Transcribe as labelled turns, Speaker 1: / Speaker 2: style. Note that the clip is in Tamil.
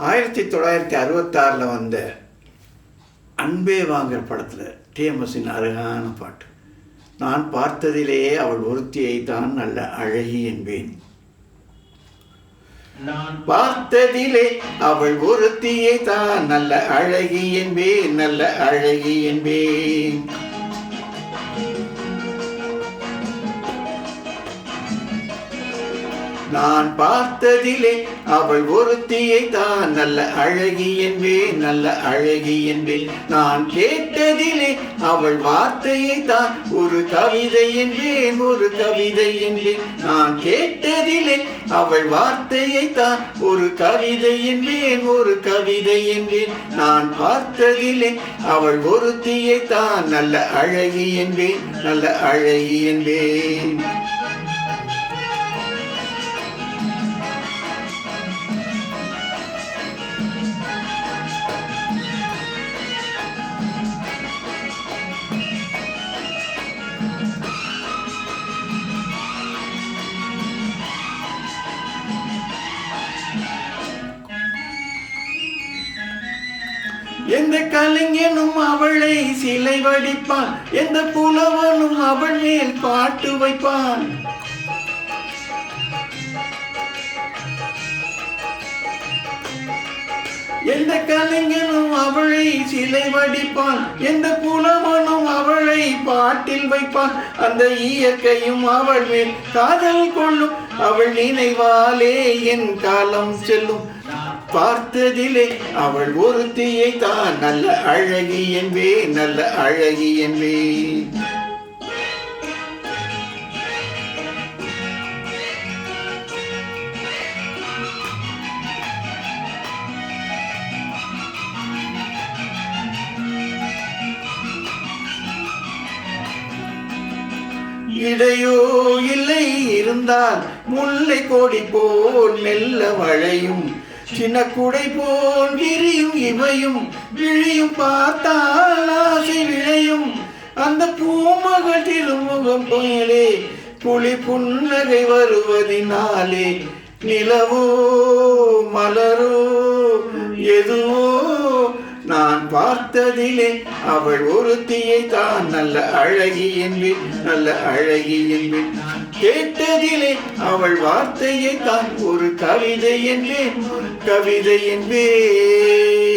Speaker 1: 1966 வந்த அன்பே வாங்கல் படத்தில் டிஎம்எஸ்ஸின் அழகான பாட்டு. நான் பார்த்ததிலேயே அவள் ஒருத்தியை தான் நல்ல அழகி என்பேன். நான் பார்த்ததிலே அவள் ஒருத்தியை தான் நல்ல அழகி என்பேன், நல்ல அழகி என்பேன். நான் பார்த்ததிலே அவள் ஒருத்தியை தான் நல்ல அழகி என்பேன், நல்ல அழகி என்பேன். நான் கேட்டதிலே அவள் வார்த்தையை தான் ஒரு கவிதை என்பேன், ஒரு கவிதை என்பேன். நான் கேட்டதிலே அவள் வார்த்தையை தான் ஒரு கவிதை என்பேன், ஒரு கவிதை என்பேன். நான் பார்த்ததிலே அவள் ஒருத்தியை தான் நல்ல அழகி என்பேன், நல்ல அழகி என்பேன். எந்த கலைஞனும் அவளை சிலை வடிப்பான், எந்த புலவனும் அவள் மேல் பாட்டு வைப்பான். எந்த கலைஞனும் அவளை சிலை வடிப்பான், எந்த புலவனும் அவளை பாட்டில் வைப்பான். அந்த இயற்கையும் அவள் மேல் காதல் கொள்ளும், அவள் நினைவாலே என் காலம் செல்லும். பார்த்ததிலே அவள் ஒருத்தியை தான் நல்ல அழகி என்பேன், நல்ல அழகி என்பேன். இடையோ இல்லை இருந்தால் முல்லை கொடி போல் மெல்ல வளையும், சின்ன குடை போல் விரியும் இமையும், விழியும் பார்த்தால் ஆசை விளையும். அந்த பூமகள் திருமுகம் போலே புலி புன்னகை வருவதினாலே, நிலவோ மலரோ எதுவோ நான் பார்த்ததிலே அவள் ஒருத்தியை தான் நல்ல அழகி என்பேன், நல்ல அழகி என்பேன். கேட்டதிலே அவள் வார்த்தையை தான் ஒரு கவிதை என்பேன், கவிதை என்பேன்.